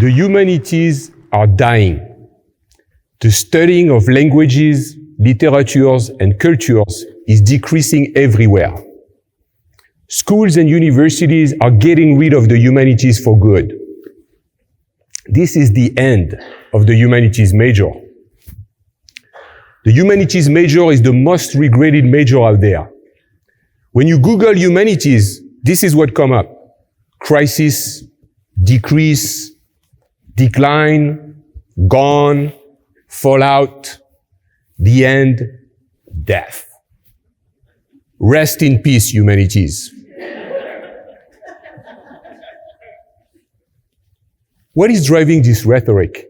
The humanities are dying. The studying of languages, literatures, and cultures is decreasing everywhere. Schools and universities are getting rid of the humanities for good. This is the end of the humanities major. The humanities major is the most regretted major out there. When you Google humanities, this is what comes up. Crisis, decrease, decline, gone, fallout, the end, death. Rest in peace, humanities. What is driving this rhetoric?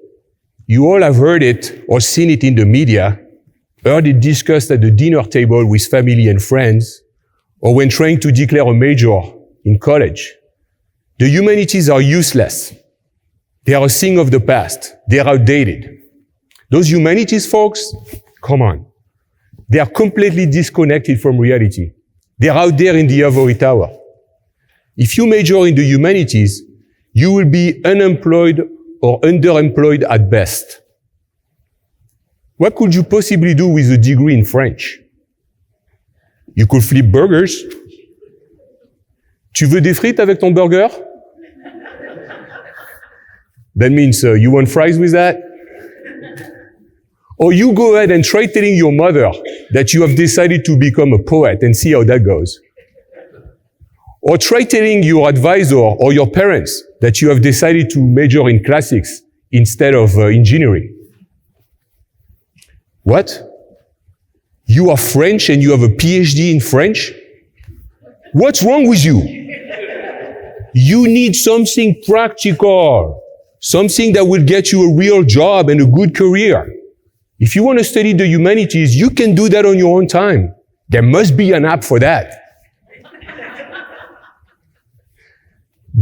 You all have heard it or seen it in the media, heard it discussed at the dinner table with family and friends, or when trying to declare a major in college. The humanities are useless. They are a thing of the past. They are outdated. Those humanities folks, come on. They are completely disconnected from reality. They are out there in the ivory tower. If you major in the humanities, you will be unemployed or underemployed at best. What could you possibly do with a degree in French? You could flip burgers. Tu veux des frites avec ton burger? That means you want fries with that? Or you go ahead and try telling your mother that you have decided to become a poet and see how that goes. Or try telling your advisor or your parents that you have decided to major in classics instead of engineering. What? You are French and you have a PhD in French? What's wrong with you? You need something practical, something that will get you a real job and a good career. If you want to study the humanities, you can do that on your own time. There must be an app for that.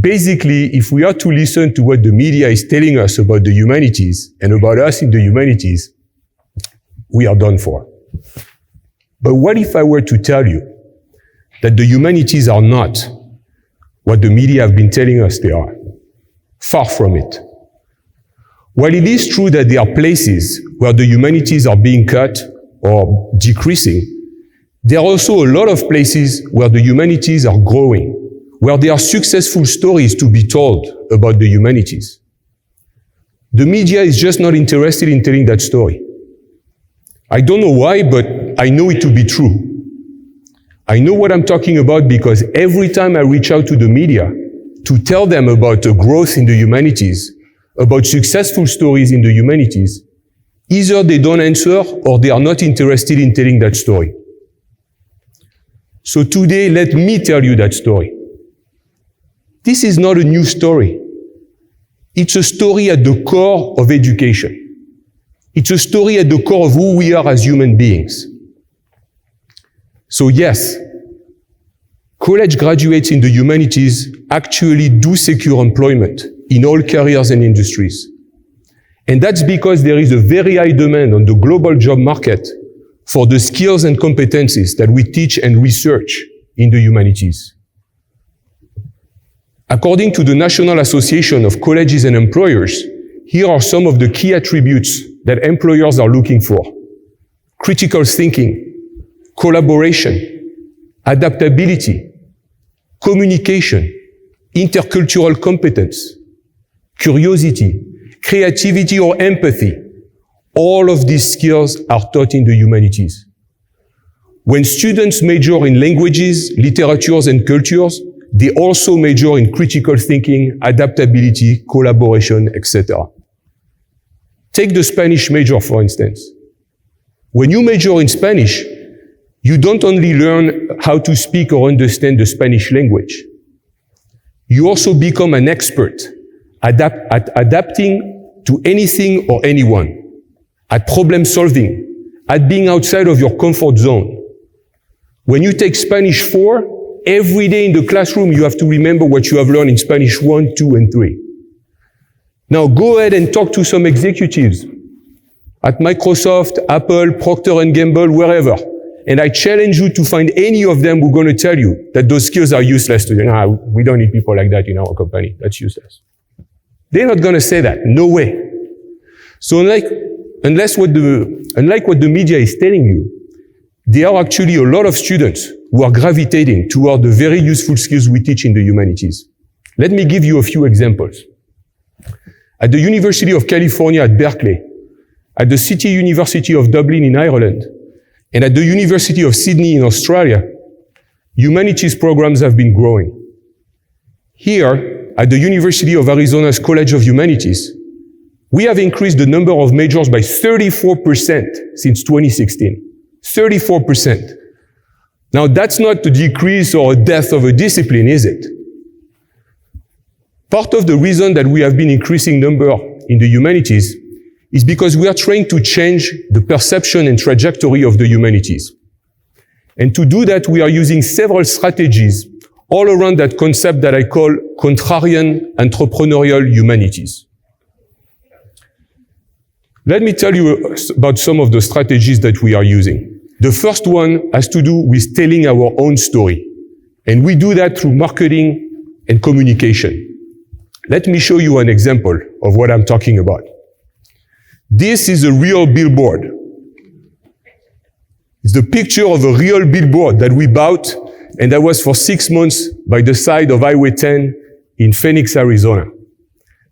Basically, if we are to listen to what the media is telling us about the humanities and about us in the humanities, we are done for. But what if I were to tell you that the humanities are not what the media have been telling us they are? Far from it. While it is true that there are places where the humanities are being cut or decreasing, there are also a lot of places where the humanities are growing, where there are successful stories to be told about the humanities. The media is just not interested in telling that story. I don't know why, but I know it to be true. I know what I'm talking about because every time I reach out to the media to tell them about the growth in the humanities, about successful stories in the humanities, either they don't answer or they are not interested in telling that story. So today, let me tell you that story. This is not a new story. It's a story at the core of education. It's a story at the core of who we are as human beings. So yes, college graduates in the humanities actually do secure employment in all careers and industries. And that's because there is a very high demand on the global job market for the skills and competencies that we teach and research in the humanities. According to the National Association of Colleges and Employers, here are some of the key attributes that employers are looking for. Critical thinking, collaboration, adaptability, communication, intercultural competence, curiosity, creativity or empathy. All of these skills are taught in the humanities. When students major in languages, literatures, and cultures, they also major in critical thinking, adaptability, collaboration, etc. Take the Spanish major, for instance. When you major in Spanish, you don't only learn how to speak or understand the Spanish language. You also become an expert at adapting to anything or anyone, at problem solving, at being outside of your comfort zone. When you take Spanish 4, every day in the classroom you have to remember what you have learned in Spanish 1, 2, and 3. Now go ahead and talk to some executives at Microsoft, Apple, Procter & Gamble, wherever. And I challenge you to find any of them who are going to tell you that those skills are useless to them. We don't need people like that in our company. That's useless. They're not going to say that. No way. So unlike what the media is telling you, there are actually a lot of students who are gravitating toward the very useful skills we teach in the humanities. Let me give you a few examples. At the University of California at Berkeley, at the City University of Dublin in Ireland, and at the University of Sydney in Australia, humanities programs have been growing. Here, at the University of Arizona's College of Humanities, we have increased the number of majors by 34% since 2016. 34%. Now, that's not a decrease or a death of a discipline, is it? Part of the reason that we have been increasing number in the humanities is because we are trying to change the perception and trajectory of the humanities. And to do that, we are using several strategies all around that concept that I call contrarian entrepreneurial humanities. Let me tell you about some of the strategies that we are using. The first one has to do with telling our own story. And we do that through marketing and communication. Let me show you an example of what I'm talking about. This is a real billboard. It's the picture of a real billboard that we bought, and that was for 6 months by the side of Highway 10 in Phoenix, Arizona.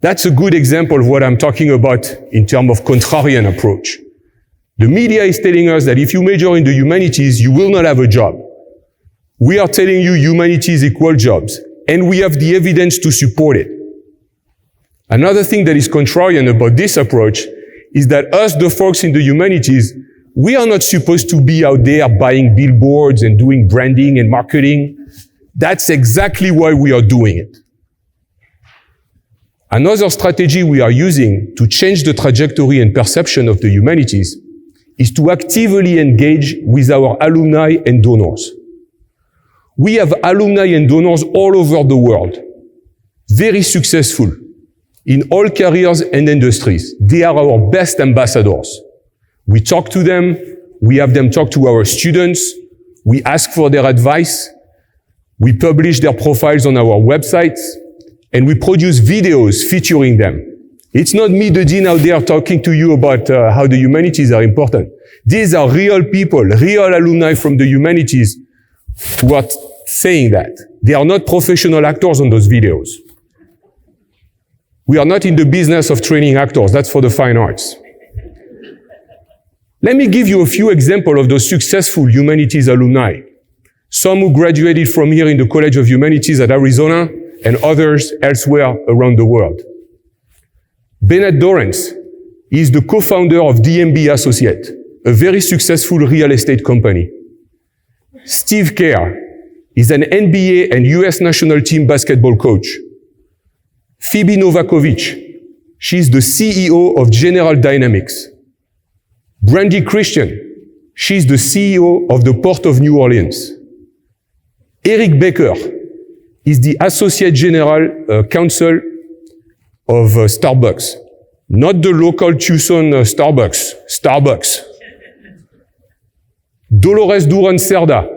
That's a good example of what I'm talking about in terms of contrarian approach. The media is telling us that if you major in the humanities, you will not have a job. We are telling you humanities equal jobs, and we have the evidence to support it. Another thing that is contrarian about this approach is that us, the folks in the humanities, we are not supposed to be out there buying billboards and doing branding and marketing. That's exactly why we are doing it. Another strategy we are using to change the trajectory and perception of the humanities is to actively engage with our alumni and donors. We have alumni and donors all over the world, very successful in all careers and industries. They are our best ambassadors. We talk to them, we have them talk to our students, we ask for their advice, we publish their profiles on our websites, and we produce videos featuring them. It's not me, the dean, out there talking to you about how the humanities are important. These are real people, real alumni from the humanities who are saying that. They are not professional actors on those videos. We are not in the business of training actors. That's for the fine arts. Let me give you a few examples of those successful humanities alumni. Some who graduated from here in the College of Humanities at Arizona, and others elsewhere around the world. Bennett Dorrance is the co-founder of DMB Associates, a very successful real estate company. Steve Kerr is an NBA and US national team basketball coach. Phoebe Novakovic, she's the CEO of General Dynamics. Brandy Christian, she's the CEO of the Port of New Orleans. Eric Baker is the Associate General Counsel of Starbucks. Not the local Tucson Starbucks, Starbucks. Dolores Durand Cerda,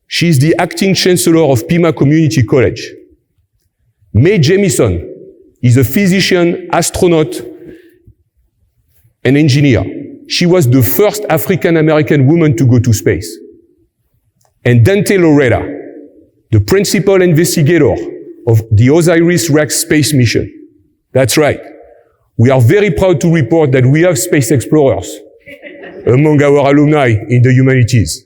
she's the Acting Chancellor of Pima Community College. Mae Jemison is a physician, astronaut, and engineer. She was the first African-American woman to go to space. And Dante Loretta, the principal investigator of the OSIRIS-REx space mission. That's right. We are very proud to report that we have space explorers among our alumni in the humanities.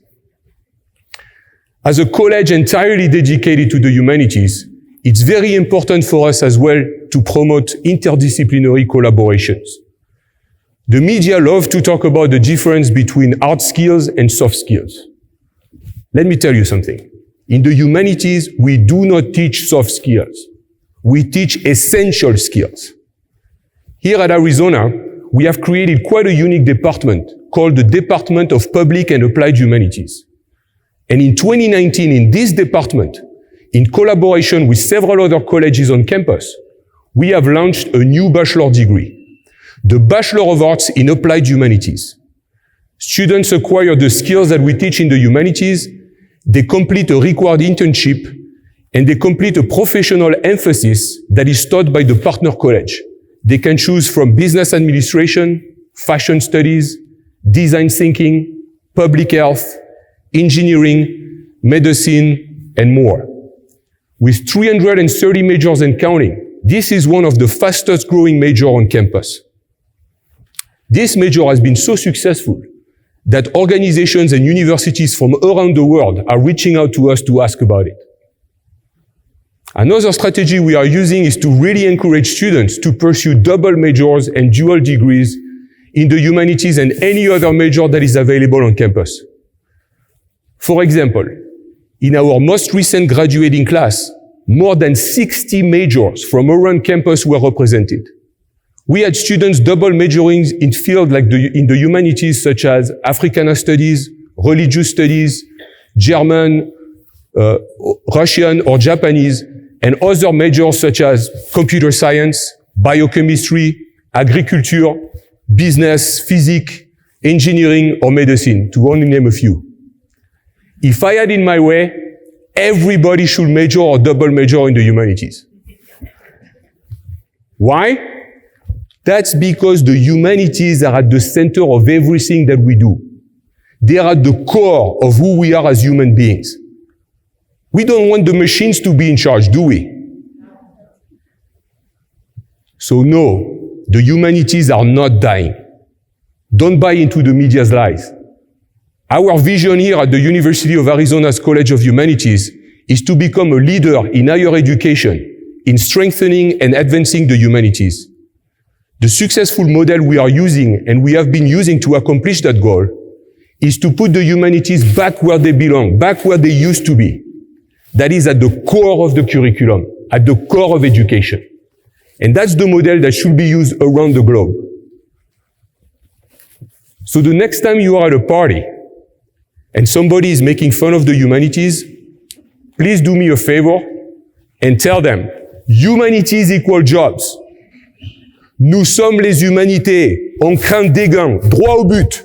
As a college entirely dedicated to the humanities, it's very important for us as well to promote interdisciplinary collaborations. The media love to talk about the difference between hard skills and soft skills. Let me tell you something. In the humanities, we do not teach soft skills. We teach essential skills. Here at Arizona, we have created quite a unique department called the Department of Public and Applied Humanities. And in 2019, in this department, in collaboration with several other colleges on campus, we have launched a new bachelor degree, the Bachelor of Arts in Applied Humanities. Students acquire the skills that we teach in the humanities, they complete a required internship, and they complete a professional emphasis that is taught by the partner college. They can choose from business administration, fashion studies, design thinking, public health, engineering, medicine, and more. With 330 majors and counting, this is one of the fastest growing majors on campus. This major has been so successful that organizations and universities from around the world are reaching out to us to ask about it. Another strategy we are using is to really encourage students to pursue double majors and dual degrees in the humanities and any other major that is available on campus. For example, in our most recent graduating class, more than 60 majors from around campus were represented. We had students double majoring in fields like in the humanities such as Africana studies, religious studies, German, Russian or Japanese, and other majors such as computer science, biochemistry, agriculture, business, physics, engineering, or medicine, to only name a few. If I had it my way, everybody should major or double major in the humanities. Why? That's because the humanities are at the center of everything that we do. They are at the core of who we are as human beings. We don't want the machines to be in charge, do we? So no, the humanities are not dying. Don't buy into the media's lies. Our vision here at the University of Arizona's College of Humanities is to become a leader in higher education, in strengthening and advancing the humanities. The successful model we are using and we have been using to accomplish that goal is to put the humanities back where they belong, back where they used to be. That is at the core of the curriculum, at the core of education. And that's the model that should be used around the globe. So the next time you are at a party and somebody is making fun of the humanities, please do me a favor and tell them, humanities equal jobs. Nous sommes les humanités. On craint des gains. Droit au but.